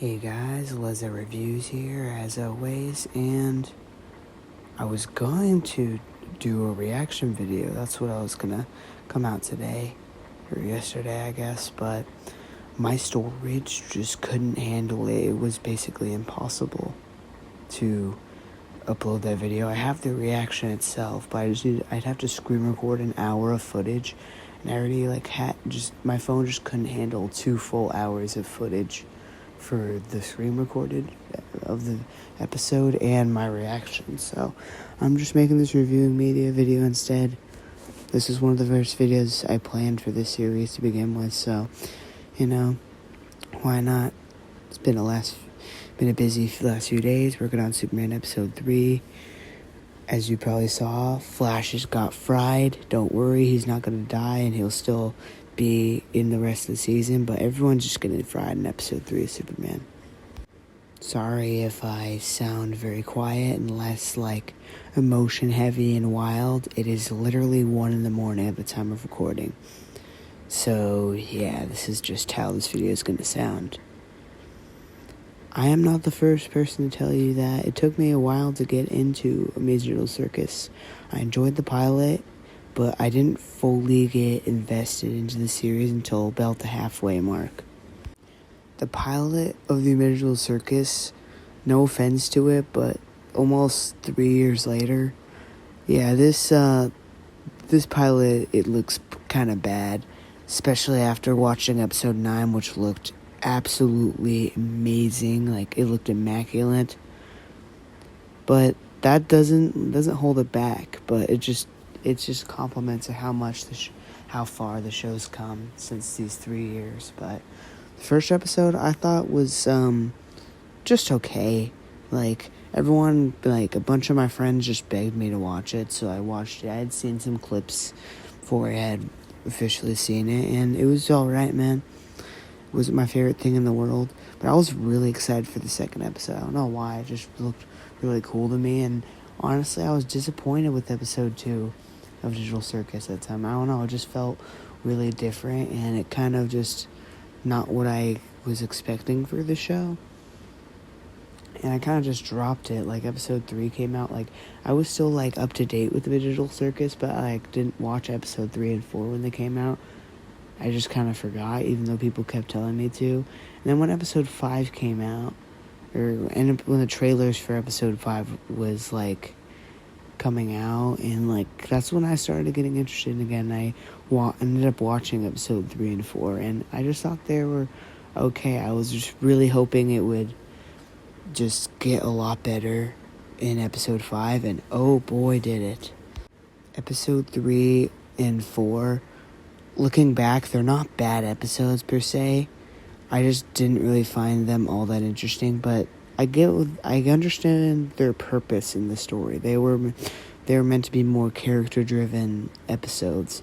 Hey guys, Leza Reviews here as always, and I was going to do a reaction video. That's what I was gonna come out today, or yesterday I guess, but my storage just couldn't handle it. It was basically impossible to upload that video. I have the reaction itself, but I'd have to screen record an hour of footage, and I already my phone just couldn't handle 2 full hours of footage for the screen recorded of the episode and my reaction. So I'm just making this reviewing media video instead. This is one of the first videos I planned for this series to begin with, so why not? It's been a busy last few days working on Superman episode 3. As you probably saw, Flash has got fried. Don't worry, he's not gonna die, and he'll still be in the rest of the season, but everyone's just getting fried in episode 3 of Superman. Sorry if I sound very quiet and less like emotion heavy and wild. It is literally 1 a.m. at the time of recording. So yeah, this is just how this video is gonna sound. I am not the first person to tell you that it took me a while to get into Digital Circus. I enjoyed the pilot, but I didn't fully get invested into the series until about the halfway mark. The pilot of the Digital Circus, no offense to it, but almost 3 years later, yeah, this pilot, it looks kind of bad, especially after watching episode 9, which looked absolutely amazing. Like, it looked immaculate, but that doesn't hold it back. But it just compliments how far the show's come since these 3 years. But the first episode I thought was just okay. Like, everyone, like a bunch of my friends just begged me to watch it, so I watched it. I had seen some clips before I had officially seen it, and it was alright, man. It wasn't my favorite thing in the world, but I was really excited for the second episode. I don't know why, it just looked really cool to me, and honestly, I was disappointed with episode 2 of Digital Circus at the time. I don't know, it just felt really different, and it kind of just not what I was expecting for the show. And I kind of just dropped it. Like, episode 3 came out, like, I was still, like, up to date with the Digital Circus, but I, like, didn't watch episode 3 and 4 when they came out. I just kind of forgot, even though people kept telling me to. And then when episode 5 came out, when the trailers for episode 5 was, like, coming out, and, like, that's when I started getting interested again. I ended up watching episode 3 and 4, and I just thought they were okay. I was just really hoping it would just get a lot better in episode 5, and oh boy did it. Episode 3 and 4, looking back, they're not bad episodes per se. I just didn't really find them all that interesting, but I understand their purpose in the story. They were meant to be more character-driven episodes.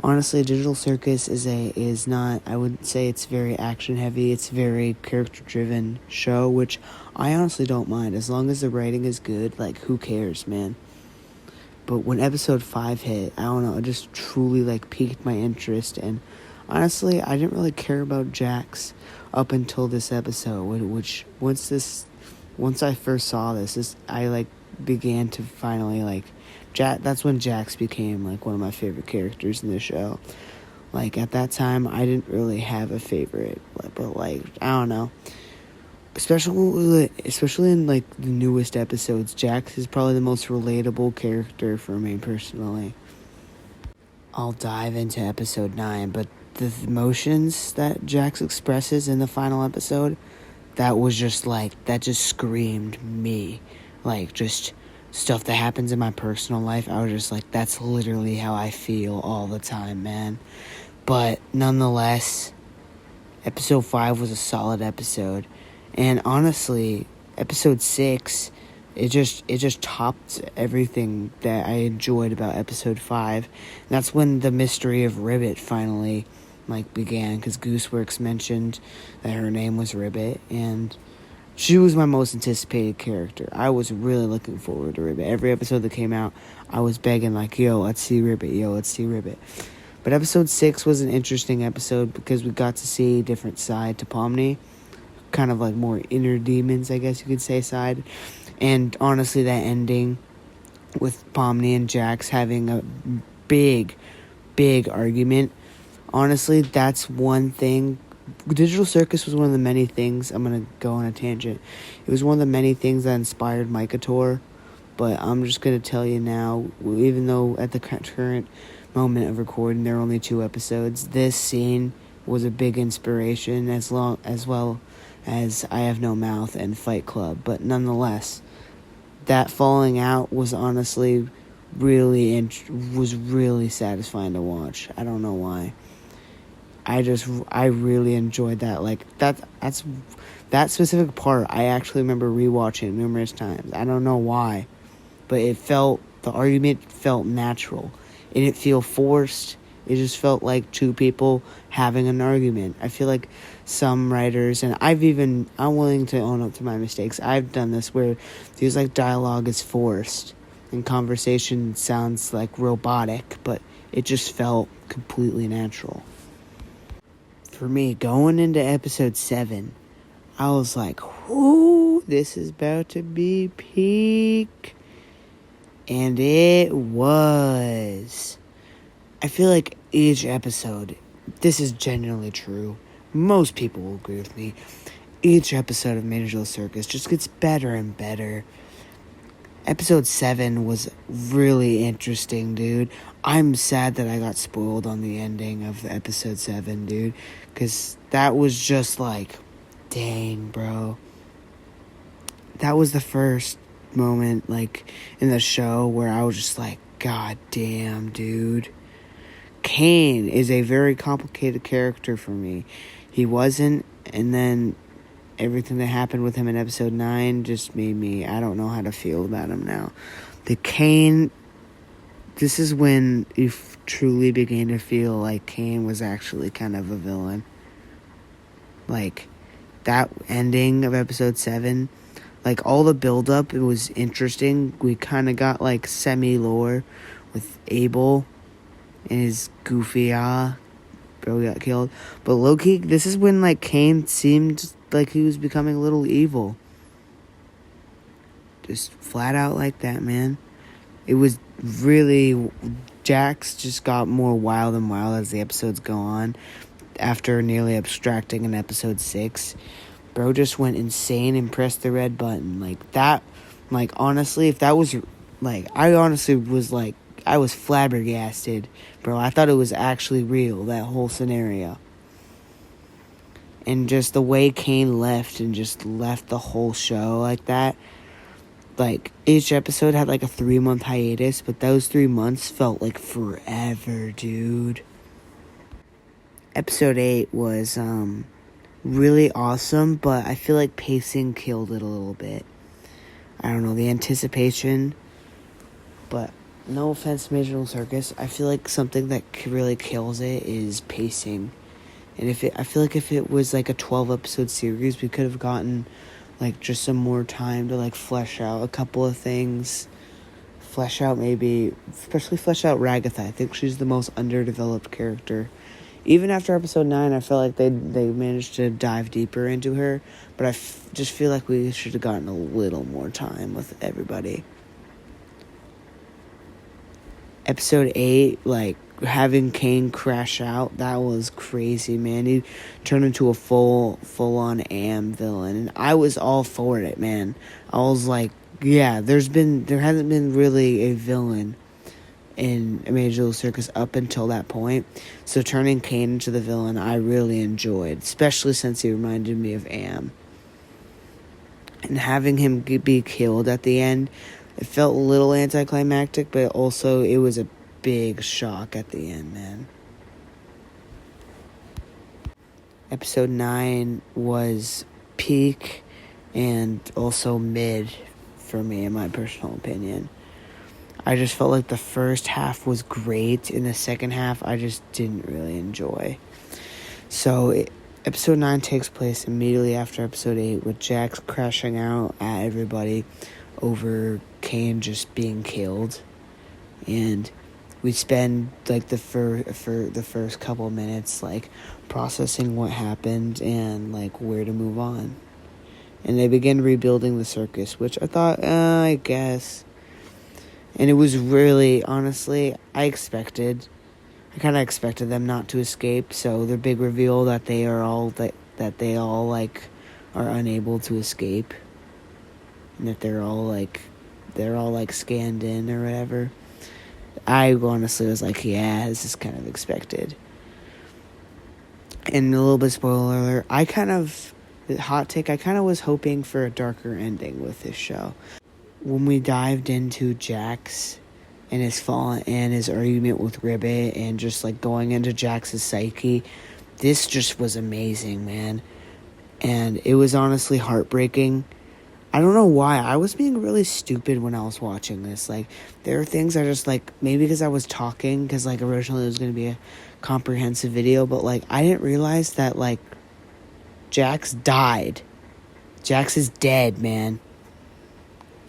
Honestly, Digital Circus is not, I wouldn't say it's very action-heavy. It's a very character-driven show, which I honestly don't mind. As long as the writing is good, like, who cares, man? But when episode 5 hit, I don't know, it just truly, like, piqued my interest. And honestly, I didn't really care about Jax up until this episode, which once I first saw this, I, like, began to finally, like, that's when Jax became, like, one of my favorite characters in the show. Like, at that time, I didn't really have a favorite, but, like, I don't know. Especially in, like, the newest episodes, Jax is probably the most relatable character for me personally. I'll dive into episode 9, but the emotions that Jax expresses in the final episode, that just screamed me. Like, just stuff that happens in my personal life, I was just like, that's literally how I feel all the time, man. But nonetheless, episode 5 was a solid episode. And honestly, episode 6, it just topped everything that I enjoyed about episode 5. And that's when the mystery of Ribbit finally, like, began, because Gooseworks mentioned that her name was Ribbit, and she was my most anticipated character. I was really looking forward to Ribbit. Every episode that came out, I was begging, like, yo, let's see Ribbit, let's see Ribbit. But episode 6 was an interesting episode because we got to see a different side to Pomni. kind of like more inner demons, I guess you could say, side. And honestly, that ending with Pomni and Jax having a big argument, honestly, that's one thing. Digital Circus was one of the many things. I'm going to go on a tangent. It was one of the many things that inspired Micah. But I'm just going to tell you now, even though at the current moment of recording there are only 2 episodes, this scene was a big inspiration, as well as I Have No Mouth and Fight Club. But nonetheless, that falling out was honestly was really satisfying to watch. I don't know why. I really enjoyed that. Like that specific part I actually remember rewatching numerous times. I don't know why, but the argument felt natural. It didn't feel forced. It just felt like 2 people having an argument. I feel like some writers, and I'm willing to own up to my mistakes. I've done this where there's like dialogue is forced and conversation sounds like robotic, but it just felt completely natural. For me, going into episode 7, I was like, "Whoo, this is about to be peak." And it was. I feel like each episode, this is genuinely true, most people will agree with me, each episode of Digital Circus just gets better and better. Episode 7 was really interesting, dude. I'm sad that I got spoiled on the ending of episode 7, dude, because that was just like, dang, bro. That was the first moment, like, in the show where I was just like, God damn, dude. Kane is a very complicated character for me. He wasn't, and then everything that happened with him in episode 9 just made me, I don't know how to feel about him now. The Kane, this is when you truly began to feel like Kane was actually kind of a villain. Like, that ending of episode 7, like, all the build-up, it was interesting. We kind of got, like, semi-lore with Abel and his goofy, bro got killed. But low-key, this is when, like, Kane seemed like he was becoming a little evil. Just flat out like that, man. It was really... Jax just got more wild and wild as the episodes go on. After nearly abstracting in episode 6, bro just went insane and pressed the red button. Like, that... Like, honestly, if that was... Like, I honestly was, like... I was flabbergasted, bro. I thought it was actually real, that whole scenario. And just the way Kane left and just left the whole show like that. Like, each episode had like a 3-month hiatus, but those 3 months felt like forever, dude. Episode 8 was really awesome, but I feel like pacing killed it a little bit. I don't know, the anticipation, but... No offense to Digital Circus, I feel like something that really kills it is pacing. And I feel like if it was like a 12-episode series, we could have gotten like just some more time to like flesh out a couple of things. Especially flesh out Ragatha. I think she's the most underdeveloped character. Even after episode 9, I felt like they managed to dive deeper into her. But I just feel like we should have gotten a little more time with everybody. Episode 8, like, having Kane crash out, that was crazy, man. He turned into a full-on AM villain, and I was all for it, man. I was like, yeah, there hasn't been really a villain in Digital Circus up until that point, so turning Kane into the villain, I really enjoyed, especially since he reminded me of AM. And having him be killed at the end, it felt a little anticlimactic, but also it was a big shock at the end, man. Episode 9 was peak and also mid for me, in my personal opinion. I just felt like the first half was great, and the second half I just didn't really enjoy. So episode 9 takes place immediately after episode 8, with Jax crashing out at everybody over Kane just being killed, and we spend like the first couple minutes like processing what happened and like where to move on. And they begin rebuilding the circus, which I thought, I guess. And it was really, honestly, I kind of expected them not to escape. So the big reveal that they all like are unable to escape, and that they're all like scanned in or whatever. I honestly was like, yeah, this is kind of expected. And a little bit spoiler alert, hot take, I kind of was hoping for a darker ending with this show. When we dived into Jax and his fall and his argument with Ribbit and just like going into Jax's psyche, this just was amazing, man. And it was honestly heartbreaking. I don't know why. I was being really stupid when I was watching this. Like, there are things I just, like, maybe because I was talking, because, like, originally it was going to be a comprehensive video, but, like, I didn't realize that, like, Jax died. Jax is dead, man.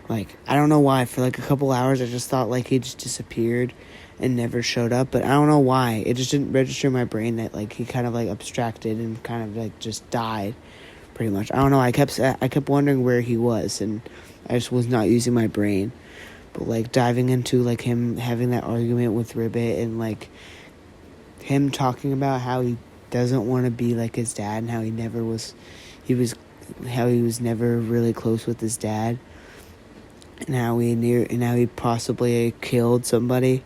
Like, I don't know why. For, like, a couple hours, I just thought, like, he just disappeared and never showed up, but I don't know why. It just didn't register in my brain that, like, he kind of, like, abstracted and kind of, like, just died. Pretty much. I don't know. I kept wondering where he was, and I just was not using my brain. But like diving into like him having that argument with Ribbit and like him talking about how he doesn't want to be like his dad and how he was never really close with his dad, and how he possibly killed somebody.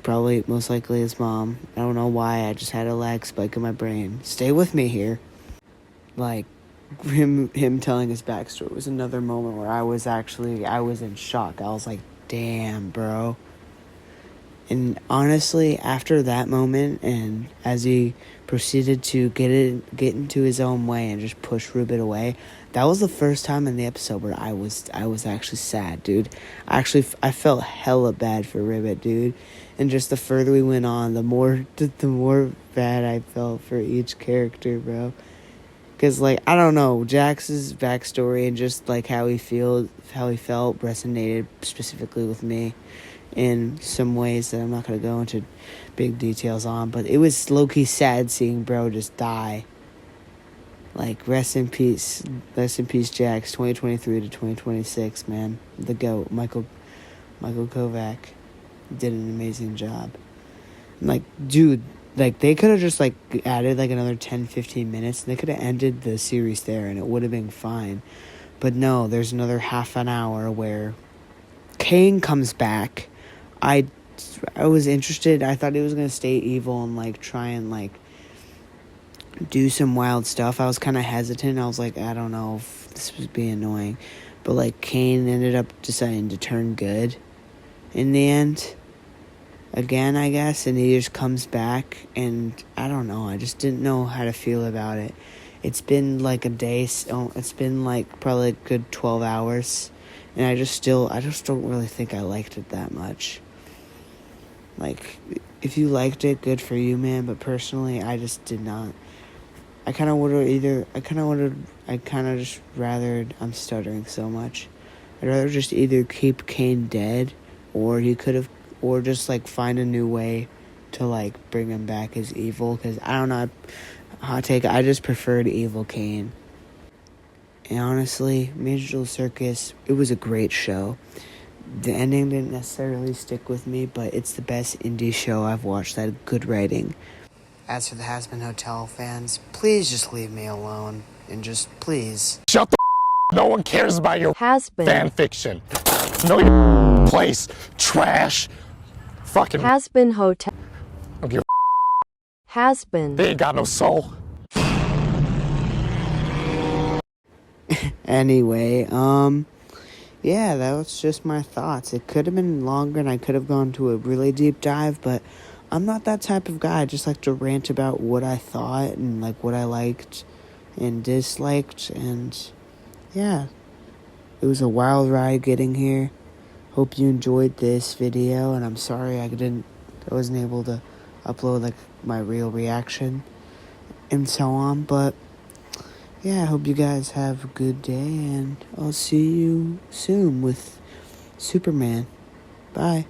Probably most likely his mom. I don't know why. I just had a lag spike in my brain. Stay with me here. Like, him telling his backstory was another moment where I was in shock. I was like, damn, bro. And honestly, after that moment, and as he proceeded to get into his own way and just push Ribbit away, that was the first time in the episode where I was actually sad, dude. I felt hella bad for Ribbit, dude. And just the further we went on, the more bad I felt for each character, bro. Because, like, I don't know, Jax's backstory and just, like, how he felt resonated specifically with me in some ways that I'm not going to go into big details on. But it was low-key sad seeing bro just die. Like, rest in peace, Jax, 2023 to 2026, man. The GOAT, Michael Kovac, did an amazing job. Like, dude, like, they could have just, like, added, like, another 10-15 minutes. And they could have ended the series there, and it would have been fine. But no, there's another half an hour where Kane comes back. I was interested. I thought he was going to stay evil and, like, try and, like, do some wild stuff. I was kind of hesitant. I was like, I don't know if this would be annoying. But, like, Kane ended up deciding to turn good in the end. Again, I guess, and he just comes back, and I don't know, I just didn't know how to feel about it. It's been like a day, it's been like probably a good 12 hours, and I just don't really think I liked it that much. Like, if you liked it, good for you, man, but personally, I just did not. I'm stuttering so much. I'd rather just either keep Kane dead, or just, like, find a new way to, like, bring him back as evil. Because, I don't know, hot take, I just preferred evil Kane. And honestly, Digital Circus, it was a great show. The ending didn't necessarily stick with me, but it's the best indie show I've watched that had good writing. As for the Has-Been Hotel fans, please just leave me alone. And just, please. Shut the No one cares about your Has-Been fan fiction. Know your place. Trash. Fucking Has-Been Hotel. Don't give Has-Been. They ain't got no soul. Anyway, yeah, that was just my thoughts. It could have been longer and I could have gone to a really deep dive, but I'm not that type of guy. I just like to rant about what I thought and, like, what I liked and disliked, and yeah, it was a wild ride getting here. Hope you enjoyed this video, and I'm sorry I wasn't able to upload, like, my real reaction and so on, but yeah, I hope you guys have a good day, and I'll see you soon with Superman. Bye.